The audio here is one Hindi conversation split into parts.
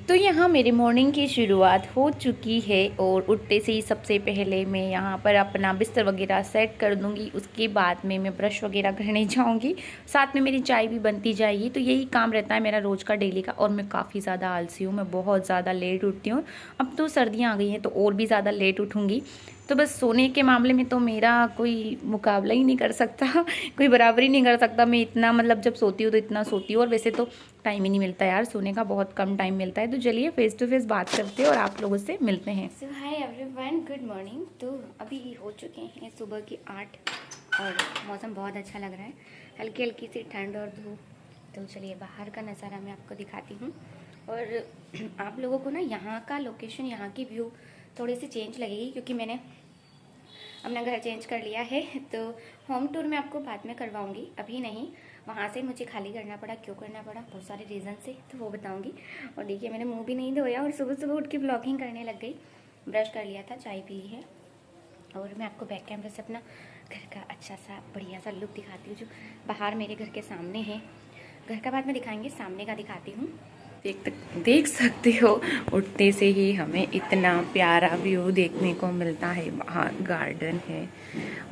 तो यहाँ मेरी मॉर्निंग की शुरुआत हो चुकी है और उठते से ही सबसे पहले मैं यहाँ पर अपना बिस्तर वगैरह सेट कर दूँगी। उसके बाद में मैं ब्रश वगैरह करने जाऊँगी, साथ में मेरी चाय भी बनती जाएगी। तो यही काम रहता है मेरा रोज़ का डेली का। और मैं काफ़ी ज़्यादा आलसी हूँ, मैं बहुत ज़्यादा लेट उठती हूँ। अब तो सर्दियाँ आ गई हैं तो और भी ज़्यादा लेट उठूँगी। तो बस सोने के मामले में तो मेरा कोई मुकाबला ही नहीं कर सकता कोई बराबरी नहीं कर सकता। मैं इतना मतलब जब सोती हूँ तो इतना सोती हूँ, और वैसे तो टाइम ही नहीं मिलता यार, सोने का बहुत कम टाइम मिलता है। तो चलिए फेस टू फेस बात करते हैं और आप लोगों से मिलते हैं। सो हाय एवरीवन, गुड मॉर्निंग। तो अभी हो चुके हैं सुबह के 8 और मौसम बहुत अच्छा लग रहा है, हल्की हल्की सी ठंड और धूप। तो चलिए बाहर का नज़ारा मैं आपको दिखाती हूँ। और आप लोगों को ना यहाँ का लोकेशन, यहाँ की व्यू थोड़ी सी चेंज लगेगी क्योंकि मैंने अपना घर चेंज कर लिया है। तो होम टूर मैं आपको बाद में करवाऊँगी, अभी नहीं। वहाँ से मुझे खाली करना पड़ा, क्यों करना पड़ा, बहुत सारे रीज़न से, तो वो बताऊँगी। और देखिए मैंने मुंह भी नहीं धोया और सुबह सुबह उठ के ब्लॉगिंग करने लग गई। ब्रश कर लिया था, चाय पी ली है, और मैं आपको बैक कैमरे से अपना घर का अच्छा सा बढ़िया सा लुक दिखाती हूँ, जो बाहर मेरे घर के सामने है। घर का बाद में दिखाएंगे, सामने का दिखाती हूँ। देख सकते हो, उठते से ही हमें इतना प्यारा व्यू देखने को मिलता है। बाहर गार्डन है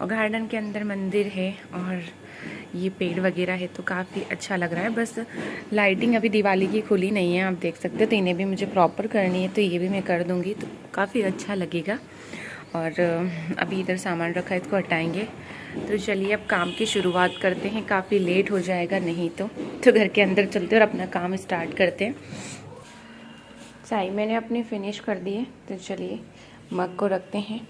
और गार्डन के अंदर मंदिर है और ये पेड़ वगैरह है, तो काफ़ी अच्छा लग रहा है। बस लाइटिंग अभी दिवाली की खुली नहीं है, आप देख सकते हो। तो इन्हें भी मुझे प्रॉपर करनी है, तो ये भी मैं कर दूँगी, तो काफ़ी अच्छा लगेगा। और अभी इधर सामान रखा है, इसको हटाएंगे। तो चलिए अब काम की शुरुआत करते हैं, काफ़ी लेट हो जाएगा नहीं तो घर के अंदर चलते हैं और अपना काम स्टार्ट करते हैं। चाय मैंने अपनी फिनिश कर दी है, तो चलिए मग को रखते हैं।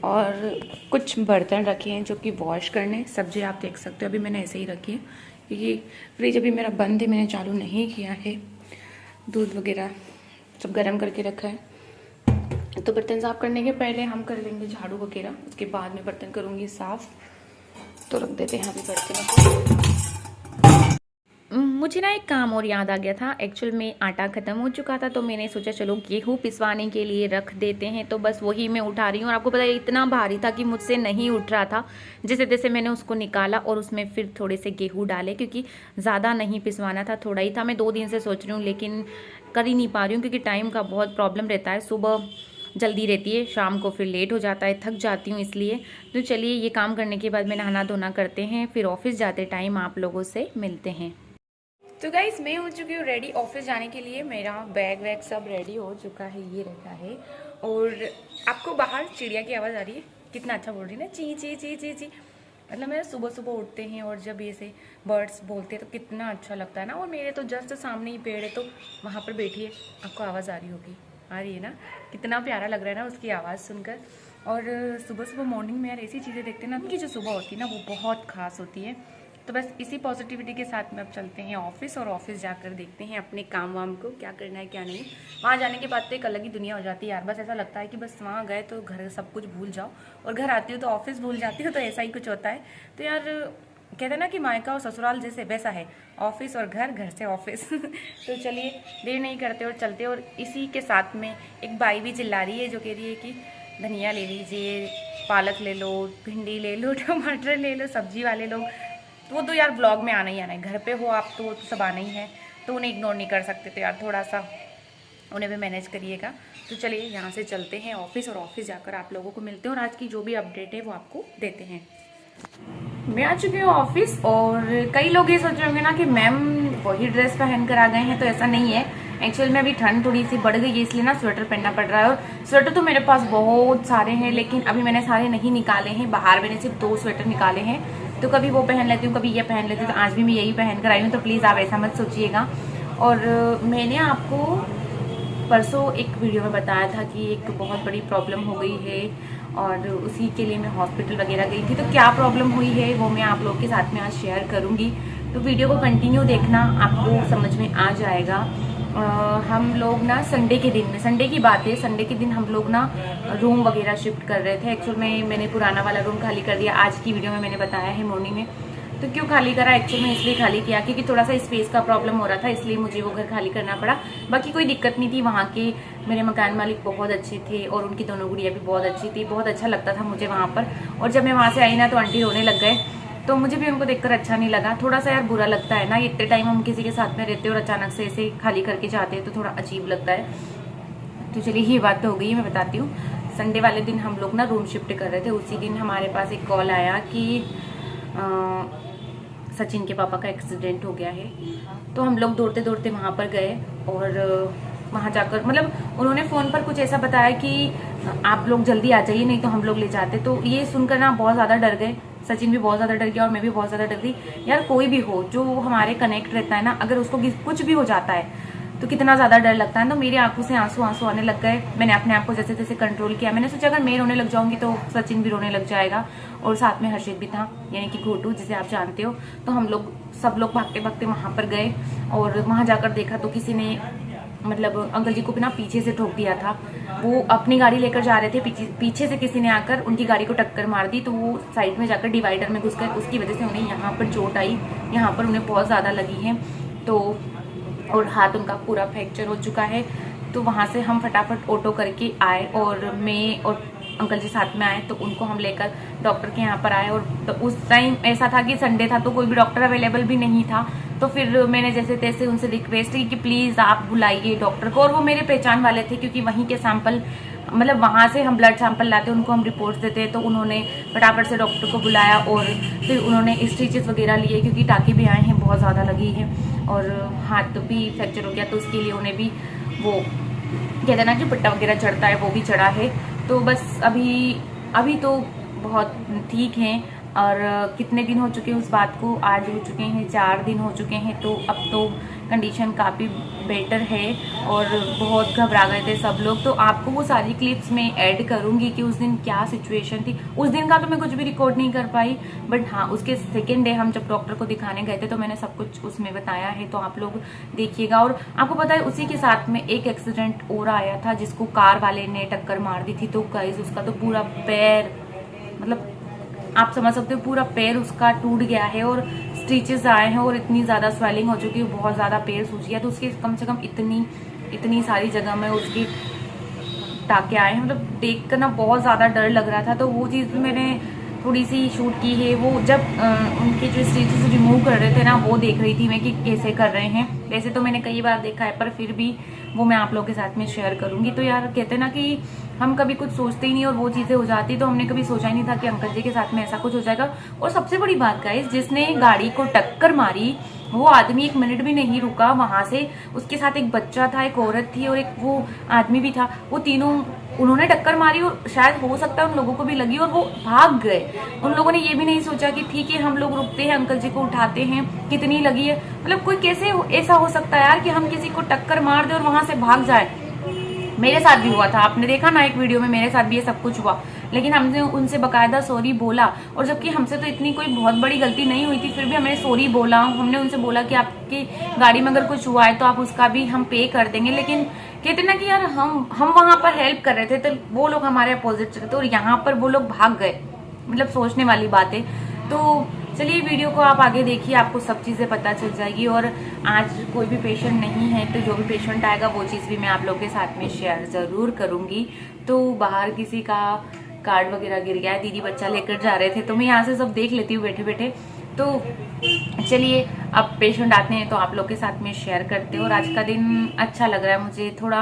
और कुछ बर्तन रखे हैं जो कि वॉश करने। सब्जी आप देख सकते हो अभी मैंने ऐसे ही रखी है क्योंकि फ्रिज अभी मेरा बंद है, मैंने चालू नहीं किया है। दूध वगैरह सब गर्म करके रखा है। तो बर्तन साफ़ करने के पहले हम कर लेंगे झाड़ू वगैरह, उसके बाद में बर्तन करूँगी साफ़। तो रख देते हैं अभी बर्तनों को। मुझे ना एक काम और याद आ गया था। एक्चुअल में आटा ख़त्म हो चुका था, तो मैंने सोचा चलो गेहूँ पिसवाने के लिए रख देते हैं। तो बस वही मैं उठा रही हूँ, और आपको पता है इतना भारी था कि मुझसे नहीं उठ रहा था। जैसे तैसे मैंने उसको निकाला और उसमें फिर थोड़े से गेहूँ डाले, क्योंकि ज़्यादा नहीं पिसवाना था, थोड़ा ही था। मैं 2 दिन से सोच रही हूँ लेकिन कर ही नहीं पा रही हूँ क्योंकि टाइम का बहुत प्रॉब्लम रहता है। सुबह जल्दी रहती है, शाम को फिर लेट हो जाता है, थक जाती हूँ इसलिए। तो चलिए ये काम करने के बाद में नहाना धोना करते हैं, फिर ऑफिस जाते टाइम आप लोगों से मिलते हैं। तो गाइस मैं हो चुकी हूँ रेडी ऑफिस जाने के लिए। मेरा बैग वैग सब रेडी हो चुका है, ये रखा है। और आपको बाहर चिड़िया की आवाज़ आ रही है, कितना अच्छा बोल रही है ना, ची ची ची ची ची। मतलब मैं सुबह सुबह उठते हैं और जब ऐसे बर्ड्स बोलते हैं तो कितना अच्छा लगता है ना। और मेरे तो जस्ट सामने ही पेड़ है, तो वहाँ पर बैठिए, आपको आवाज़ आ रही होगी, आ रही है ना, कितना प्यारा लग रहा है ना उसकी आवाज़ सुनकर। और सुबह सुबह मॉर्निंग में यार ऐसी चीज़ें देखते हैं ना, उनकी जो सुबह होती है ना वो बहुत खास होती है। तो बस इसी पॉजिटिविटी के साथ में अब चलते हैं ऑफिस, और ऑफिस जाकर देखते हैं अपने काम वाम को, क्या करना है क्या नहीं। वहाँ जाने के बाद तो एक अलग ही दुनिया हो जाती है यार। बस ऐसा लगता है कि बस वहाँ गए तो घर सब कुछ भूल जाओ, और घर आती हो तो ऑफिस भूल जाती हो, तो ऐसा ही कुछ होता है। तो यार कहते हैं ना कि मायका और ससुराल जैसे वैसा है, ऑफिस और घर, घर से ऑफिस तो चलिए देर नहीं करते और चलते। और इसी के साथ में एक बाई भी चिल्ला रही है, जो कह रही है कि धनिया ले लीजिए, पालक ले लो, भिंडी ले लो, टमाटर ले लो, सब्जी वाले लोग। तो वो तो यार ब्लॉग में आना ही आना है, घर पे हो आप तो सब आना ही है, तो उन्हें इग्नोर नहीं कर सकते। तो यार थोड़ा सा उन्हें भी मैनेज करिएगा। तो चलिए यहाँ से चलते हैं ऑफिस, और ऑफिस जाकर आप लोगों को मिलते हैं और आज की जो भी अपडेट है वो आपको देते हैं। मैं आ चुकी हूँ ऑफिस, और कई लोग ये सोच रहे होंगे ना कि मैम वही ड्रेस पहन कर आ गए हैं, तो ऐसा नहीं है। एक्चुअल में अभी ठंड थोड़ी सी बढ़ गई है, इसलिए ना स्वेटर पहनना पड़ रहा है। और स्वेटर तो मेरे पास बहुत सारे हैं, लेकिन अभी मैंने सारे नहीं निकाले हैं। बाहर मैंने सिर्फ 2 स्वेटर निकाले हैं, तो कभी वो पहन लेती हूँ, कभी ये पहन लेती हूँ। तो आज भी मैं यही पहन कर आई हूँ, तो प्लीज़ आप ऐसा मत सोचिएगा। और मैंने आपको परसों एक वीडियो में बताया था कि एक बहुत बड़ी प्रॉब्लम हो गई है, और उसी के लिए मैं हॉस्पिटल वगैरह गई थी। तो क्या प्रॉब्लम हुई है वो मैं आप लोग के साथ में आज शेयर करूँगी, तो वीडियो को कंटिन्यू देखना, आपको समझ में आ जाएगा। हम लोग ना संडे के दिन में, संडे की बात है, संडे के दिन हम लोग ना रूम वगैरह शिफ्ट कर रहे थे। एक्चुअल में मैंने पुराना वाला रूम खाली कर दिया, आज की वीडियो में मैंने बताया है मॉर्निंग में। तो क्यों खाली करा, एक्चुअल में इसलिए खाली किया क्योंकि थोड़ा सा स्पेस का प्रॉब्लम हो रहा था, इसलिए मुझे वो घर खाली करना पड़ा। बाकी कोई दिक्कत नहीं थी, वहाँ के मेरे मकान मालिक बहुत अच्छे थे, और उनकी दोनों गुड़िया भी बहुत अच्छी थी, बहुत अच्छा लगता था मुझे वहाँ पर। और जब मैं वहाँ से आई ना तो आंटी रोने लग गए तो मुझे भी उनको देखकर अच्छा नहीं लगा। थोड़ा सा यार बुरा लगता है ना, इतने टाइम हम किसी के साथ में रहते हैं और अचानक से ऐसे खाली करके जाते हैं तो थोड़ा अजीब लगता है। तो चलिए ये बात तो हो गई, मैं बताती हूँ। संडे वाले दिन हम लोग ना रूम शिफ्ट कर रहे थे, उसी दिन हमारे पास एक कॉल आया कि सचिन के पापा का एक्सीडेंट हो गया है। तो हम लोग दौड़ते दौड़ते वहाँ पर गए और वहाँ जाकर मतलब उन्होंने फ़ोन पर कुछ ऐसा बताया कि आप लोग जल्दी आ जाइए, नहीं तो हम लोग ले जाते। तो ये सुनकर ना बहुत ज़्यादा डर गए, सचिन भी बहुत ज़्यादा डर गया और मैं भी बहुत ज़्यादा डर गई। यार कोई भी हो जो हमारे कनेक्ट रहता है ना, अगर उसको कुछ भी हो जाता है तो कितना ज़्यादा डर लगता है। तो मेरी आंखों से आंसू आने लग गए। मैंने अपने आप को जैसे तैसे कंट्रोल किया। मैंने सोचा अगर मैं रोने लग जाऊंगी तो सचिन भी रोने लग जाएगा, और साथ में हर्षित भी था, यानी कि घोटू जिसे आप जानते हो। तो हम लोग सब लोग भागते भागते वहाँ पर गए और वहाँ जाकर देखा तो किसी ने मतलब अंकल जी को ना पीछे से ठोक दिया था। वो अपनी गाड़ी लेकर जा रहे थे, पीछे से किसी ने आकर उनकी गाड़ी को टक्कर मार दी। तो वो साइड में जाकर डिवाइडर में घुस गए, उसकी वजह से उन्हें यहाँ पर चोट आई, यहाँ पर उन्हें बहुत ज़्यादा लगी है। तो और हाथ उनका पूरा फ्रैक्चर हो चुका है। तो वहाँ से हम फटाफट ऑटो करके आए और मैं और अंकल जी साथ में आए। तो उनको हम लेकर डॉक्टर के यहाँ पर आए। और तो उस टाइम ऐसा था कि संडे था तो कोई भी डॉक्टर अवेलेबल भी नहीं था। तो फिर मैंने जैसे तैसे उनसे रिक्वेस्ट की कि प्लीज़ आप बुलाइए डॉक्टर को। और वो मेरे पहचान वाले थे क्योंकि वहीं के सैंपल मतलब वहाँ से हम ब्लड सैंपल लाते, उनको हम रिपोर्ट्स देते। तो उन्होंने फटाफट से डॉक्टर को बुलाया और फिर उन्होंने स्टिचेस वगैरह लिए क्योंकि टाँके भी आए हैं, बहुत ज़्यादा लगी है और हाथ भी फ्रैक्चर हो गया। तो उसके लिए उन्हें भी वो कहते हैं ना जो पट्टा वगैरह चढ़ता है वो भी चढ़ा है। तो बस अभी तो बहुत ठीक हैं। और कितने दिन हो चुके हैं उस बात को, आज हो चुके हैं 4 दिन हो चुके हैं। तो अब तो कंडीशन काफ़ी बेटर है और बहुत घबरा गए थे सब लोग। तो आपको वो सारी क्लिप्स में ऐड करूंगी कि उस दिन क्या सिचुएशन थी। उस दिन का तो मैं कुछ भी रिकॉर्ड नहीं कर पाई, बट हाँ उसके सेकेंड डे हम जब डॉक्टर को दिखाने गए थे तो मैंने सब कुछ उसमें बताया है। तो आप लोग देखिएगा। और आपको पता है उसी के साथ में एक एक्सीडेंट और आया था जिसको कार वाले ने टक्कर मार दी थी। तो गाइस उसका तो पूरा पैर मतलब आप समझ सकते हो, पूरा पैर उसका टूट गया है और स्टिचेस आए हैं और इतनी ज़्यादा स्वेलिंग हो चुकी है, बहुत ज़्यादा पैर सूज गया। तो उसके कम से कम इतनी सारी जगह में उसकी टाँके आए हैं। मतलब देख कर ना बहुत ज़्यादा डर लग रहा था। तो वो चीज़ मैंने थोड़ी सी शूट की है। वो जब उनके जो स्टिचेस रिमूव कर रहे थे ना, वो देख रही थी मैं कि कैसे कर रहे हैं। वैसे तो मैंने कई बार देखा है पर फिर भी वो मैं आप लोगों के साथ में शेयर करूंगी। तो यार कहते हैं ना कि हम कभी कुछ सोचते ही नहीं और वो चीज़ें हो जाती। तो हमने कभी सोचा ही नहीं था कि अंकल जी के साथ में ऐसा कुछ हो जाएगा। और सबसे बड़ी बात गाइस, जिसने गाड़ी को टक्कर मारी वो आदमी 1 मिनट भी नहीं रुका वहां से। उसके साथ एक बच्चा था, एक औरत थी और एक वो आदमी भी था। वो तीनों उन्होंने टक्कर मारी और शायद हो सकता है उन लोगों को भी लगी और वो भाग गए। उन लोगों ने ये भी नहीं सोचा कि ठीक है हम लोग रुकते हैं, अंकल जी को उठाते हैं, कितनी लगी है। मतलब कोई कैसे ऐसा हो सकता है यार कि हम किसी को टक्कर मार दे और वहां से भाग जाए। मेरे साथ भी हुआ था, आपने देखा ना एक वीडियो में, मेरे साथ भी ये सब कुछ हुआ। लेकिन हमने उनसे बकायदा सॉरी बोला और जबकि हमसे तो इतनी कोई बहुत बड़ी गलती नहीं हुई थी, फिर भी हमने सॉरी बोला। हमने उनसे बोला कि आपकी गाड़ी में अगर कुछ हुआ है तो आप उसका भी हम पे कर देंगे। लेकिन कहते ना कि यार हम वहां पर हेल्प कर रहे थे तो वो लोग हमारे अपोजिट चले थे और यहाँ पर वो लोग भाग गए। मतलब सोचने वाली बात है। तो चलिए वीडियो को आप आगे देखिए, आपको सब चीज़ें पता चल जाएगी। और आज कोई भी पेशेंट नहीं है तो जो भी पेशेंट आएगा वो चीज़ भी मैं आप लोगों के साथ में शेयर ज़रूर करूँगी। तो बाहर किसी का कार्ड वगैरह गिर गया है, दीदी बच्चा लेकर जा रहे थे, तो मैं यहाँ से सब देख लेती हूँ बैठे बैठे। तो चलिए अब पेशेंट आते हैं तो आप लोग के साथ में शेयर करते हैं। और आज का दिन अच्छा लग रहा है मुझे, थोड़ा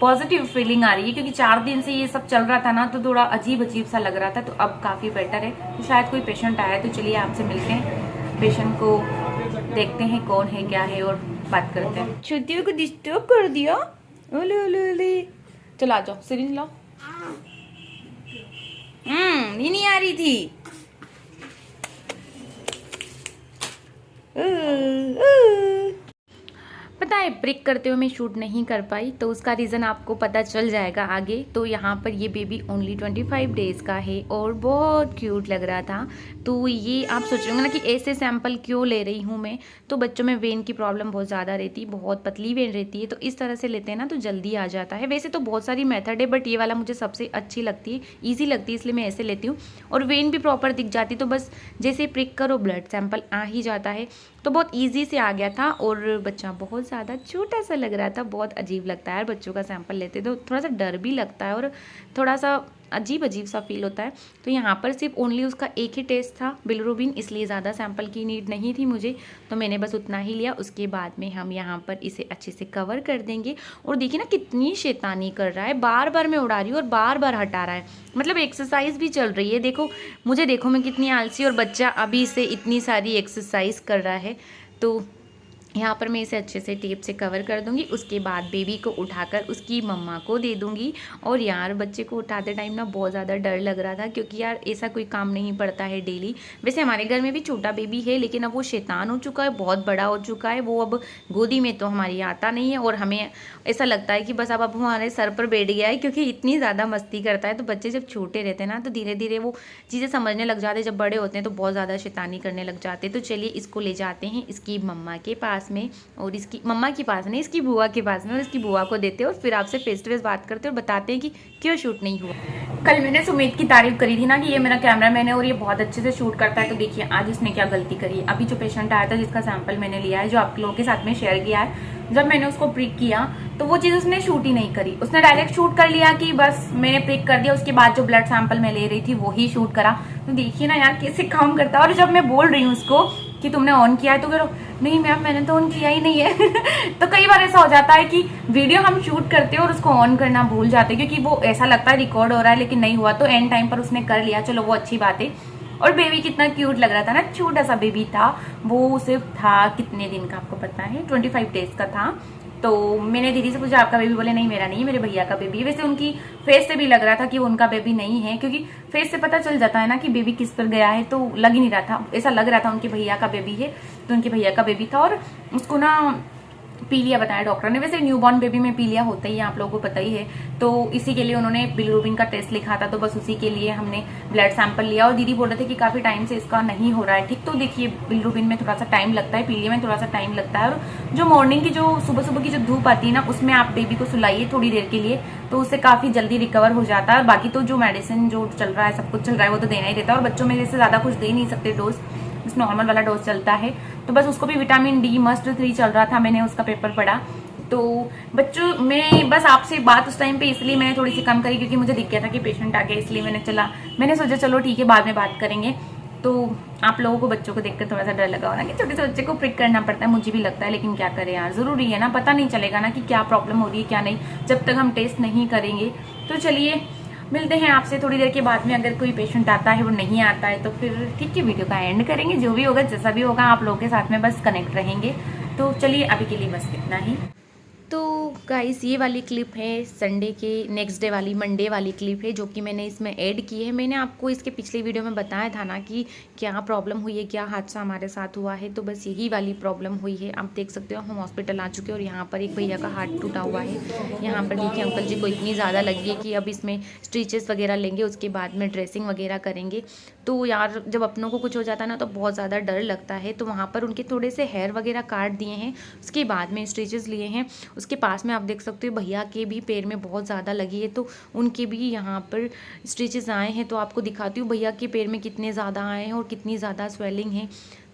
पॉजिटिव फीलिंग आ रही है क्योंकि 4 दिन से ये सब चल रहा था ना, तो थोड़ा अजीब सा लग रहा था। तो अब काफ़ी बेटर है। तो शायद कोई पेशेंट आया है, तो चलिए आपसे मिलते हैं, पेशेंट को देखते हैं कौन है क्या है और बात करते हैं। छुट्टियों को डिस्टर्ब कर दिया, ओले ओले ओले। चलो आ जाओ, सिरिंज लाओ। नहीं आ रही थी। पता है ब्रेक करते हुए मैं शूट नहीं कर पाई, तो उसका रीज़न आपको पता चल जाएगा आगे। तो यहाँ पर ये बेबी ओनली 25 डेज़ का है और बहुत क्यूट लग रहा था। तो ये आप सोच रहे होंगे ना कि ऐसे सैंपल क्यों ले रही हूँ मैं। तो बच्चों में वेन की प्रॉब्लम बहुत ज़्यादा रहती है, बहुत पतली वेन रहती है, तो इस तरह से लेते हैं ना तो जल्दी आ जाता है। वैसे तो बहुत सारी मेथड है बट ये वाला मुझे सबसे अच्छी लगती है, ईजी लगती है, इसलिए मैं ऐसे लेती हूँ। और वेन भी प्रॉपर दिख जाती, तो बस जैसे प्रिक करो ब्लड सैंपल आ ही जाता है। तो बहुत ईजी से आ गया था और बच्चा बहुत ज़्यादा छोटा सा लग रहा था। बहुत अजीब लगता है यार बच्चों का सैंपल लेते तो थोड़ा सा डर भी लगता है और थोड़ा सा अजीब अजीब सा फील होता है। तो यहाँ पर सिर्फ ओनली उसका एक ही टेस्ट था बिलिरुबिन, इसलिए ज़्यादा सैंपल की नीड नहीं थी मुझे, तो मैंने बस उतना ही लिया। उसके बाद में हम यहाँ पर इसे अच्छे से कवर कर देंगे। और देखिए ना कितनी शैतानी कर रहा है, बार बार मैं उड़ा रही हूँ और बार बार हटा रहा है, मतलब एक्सरसाइज भी चल रही है। देखो मुझे, देखो मैं कितनी आलसी, और बच्चा अभी से इतनी सारी एक्सरसाइज कर रहा है। तो यहाँ पर मैं इसे अच्छे से टेप से कवर कर दूंगी। उसके बाद बेबी को उठाकर उसकी मम्मा को दे दूंगी। और यार बच्चे को उठाते टाइम ना बहुत ज़्यादा डर लग रहा था, क्योंकि यार ऐसा कोई काम नहीं पड़ता है डेली। वैसे हमारे घर में भी छोटा बेबी है, लेकिन अब वो शैतान हो चुका है, बहुत बड़ा हो चुका है। वो अब गोदी में तो हमारी आता नहीं है, और हमें ऐसा लगता है कि बस अब हमारे सर पर बैठ गया है, क्योंकि इतनी ज़्यादा मस्ती करता है। तो बच्चे जब छोटे रहते हैं ना, तो धीरे धीरे वो चीज़ें समझने लग जाते हैं, जब बड़े होते हैं तो बहुत ज़्यादा शैतानी करने लग जाते हैं। तो चलिए इसको ले जाते हैं इसकी मम्मा के पास में, और इसकी मम्मा के पास नहीं, इसकी बुआ के पास में, और इसकी बुआ को देते हैं। और फिर आपसे फेस टू फेस बात करते हैं और बताते हैं कि क्यों शूट नहीं हुआ। कल मैंने सुमित की तारीफ करी थी ना कि ये मेरा कैमरामैन है और ये बहुत अच्छे से शूट करता है। तो देखिए आज इसने क्या गलती करी। अभी जो पेशेंट आया था जिसका सैंपल मैंने लिया है, जो आप लोगों के साथ में शेयर किया है, जब मैंने उसको प्रिक किया तो वो चीज़ उसने शूट ही नहीं करी। उसने डायरेक्ट शूट कर लिया कि बस मैंने प्रिक कर दिया, उसके बाद जो ब्लड सैंपल मैं ले रही थी वही शूट करा। तो देखिए ना यार कैसे काम करता है। और जब मैं बोल रही हूँ उसको कि तुमने ऑन किया है, तो कह नहीं मैम मैंने तो ऑन किया ही नहीं है। तो कई बार ऐसा हो जाता है कि वीडियो हम शूट करते हैं और उसको ऑन करना भूल जाते हैं, क्योंकि वो ऐसा लगता है रिकॉर्ड हो रहा है, लेकिन नहीं हुआ। तो एंड टाइम पर उसने कर लिया, चलो वो अच्छी बात है। और बेबी कितना क्यूट लग रहा था ना, छोटा सा बेबी था। वो सिर्फ था कितने दिन का आपको पता है, 25 डेज का था। तो मैंने दीदी से पूछा आपका बेबी, बोले नहीं मेरा नहीं है, मेरे भैया का बेबी है। वैसे उनकी फेस से भी लग रहा था कि वो उनका बेबी नहीं है, क्योंकि फेस से पता चल जाता है ना कि बेबी किस पर गया है। तो लग ही नहीं रहा था, ऐसा लग रहा था उनके भैया का बेबी है। तो उनके भैया का बेबी था, और उसको ना पीलिया बताया डॉक्टर ने। वैसे न्यूबॉर्न बेबी में पीलिया होता ही है, आप लोगों को पता ही है। तो इसी के लिए उन्होंने बिलिरुबिन का टेस्ट लिखा था, तो बस उसी के लिए हमने ब्लड सैंपल लिया। और दीदी बोल रहे थे कि काफी टाइम से इसका नहीं हो रहा है ठीक। तो देखिए बिलिरुबिन में थोड़ा सा टाइम लगता है, पीलिया में थोड़ा सा टाइम लगता है। और जो मॉर्निंग की जो सुबह सुबह की जो धूप आती है ना, उसमें आप बेबी को सुलाइए थोड़ी देर के लिए, तो उससे काफी जल्दी रिकवर हो जाता है। बाकी तो जो मेडिसिन जो चल रहा है, सब कुछ चल रहा है, वो तो देना ही देता है। और बच्चों में जैसे ज्यादा कुछ दे नहीं सकते डोज, नॉर्मल वाला डोज चलता है। तो बस उसको भी विटामिन डी मस्ट 3 चल रहा था, मैंने उसका पेपर पढ़ा। तो बच्चों में बस आपसे बात उस टाइम पे इसलिए मैंने थोड़ी सी कम करी, क्योंकि मुझे दिख गया था कि पेशेंट आ गया, इसलिए मैंने सोचा चलो ठीक है बाद में बात करेंगे। तो आप लोगों को बच्चों को देखकर थोड़ा सा डर लगा होगा कि छोटे से बच्चे को प्रिक करना पड़ता है, मुझे भी लगता है, लेकिन क्या करें यार, जरूरी है ना, पता नहीं चलेगा ना कि क्या प्रॉब्लम हो रही है क्या नहीं, जब तक हम टेस्ट नहीं करेंगे। तो चलिए मिलते हैं आपसे थोड़ी देर के बाद में। अगर कोई पेशेंट आता है, वो नहीं आता है, तो फिर ठीक है वीडियो का एंड करेंगे। जो भी होगा जैसा भी होगा आप लोगों के साथ में बस कनेक्ट रहेंगे। तो चलिए अभी के लिए बस इतना ही। तो गाइस ये वाली क्लिप है संडे के नेक्स्ट डे वाली, मंडे वाली क्लिप है, जो कि मैंने इसमें ऐड की है। मैंने आपको इसके पिछले वीडियो में बताया था ना कि क्या प्रॉब्लम हुई है, क्या हादसा हमारे साथ हुआ है। तो बस यही वाली प्रॉब्लम हुई है। आप देख सकते हो हम हॉस्पिटल आ चुके हैं, और यहाँ पर एक भैया का हाथ टूटा हुआ है। यहाँ पर देखिए अंकल जी को इतनी ज़्यादा लगी है कि अब इसमें स्टिचेस वगैरह लेंगे, उसके बाद में ड्रेसिंग वगैरह करेंगे। तो यार जब अपनों को कुछ हो जाता है ना, तो बहुत ज़्यादा डर लगता है। तो वहाँ पर उनके थोड़े से हेयर वगैरह काट दिए हैं, उसके बाद में स्टिचेस लिए हैं। उसके पास में आप देख सकते हो भैया के भी पैर में बहुत ज़्यादा लगी है, तो उनके भी यहाँ पर स्टिचेस आए हैं। तो आपको दिखाती हूँ भैया के पैर में कितने ज़्यादा आए हैं और कितनी ज़्यादा स्वेलिंग है।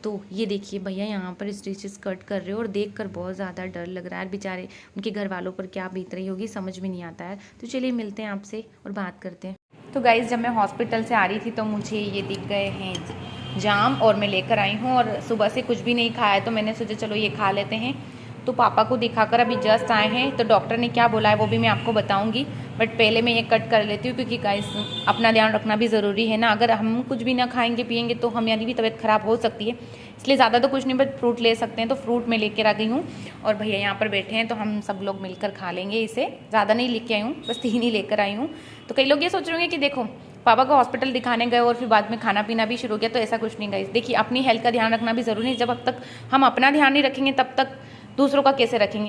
तो ये देखिए भैया यहाँ पर स्टिचेस कट कर रहे हो, और देखकर बहुत ज़्यादा डर लग रहा है। बेचारे उनके घर वालों पर क्या बीत रही होगी समझ में नहीं आता है। तो चलिए मिलते हैं आपसे और बात करते हैं। तो गाइज़ जब मैं हॉस्पिटल से आ रही थी तो मुझे ये दिख गए हैं जाम, और मैं लेकर आई हूँ। और सुबह से कुछ भी नहीं खाया है, तो मैंने सोचा चलो ये खा लेते हैं। तो पापा को दिखाकर अभी जस्ट आए हैं। तो डॉक्टर ने क्या बोला है वो भी मैं आपको बताऊंगी, बट पहले मैं ये कट कर लेती हूँ, क्योंकि गाइस अपना ध्यान रखना भी ज़रूरी है ना। अगर हम कुछ भी ना खाएंगे पिएंगे तो हमारी भी तबीयत ख़राब हो सकती है। इसलिए ज़्यादा तो कुछ नहीं, बट फ्रूट ले सकते हैं। तो फ्रूट मैं लेकर आ गई हूँ, और भैया यहाँ पर बैठे हैं, तो हम सब लोग मिलकर खा लेंगे इसे। ज़्यादा नहीं लेके आई हूँ, बस 3 ही लेकर आई हूँ। तो कई लोग ये सोच रहे होंगे कि देखो पापा को हॉस्पिटल दिखाने गए और फिर बाद में खाना पीना भी शुरू किया, तो ऐसा कुछ नहीं गाइस। देखिए अपनी हेल्थ का ध्यान रखना भी ज़रूरी है। जब तक हम अपना ध्यान नहीं रखेंगे तब तक दूसरों का कैसे रखेंगे।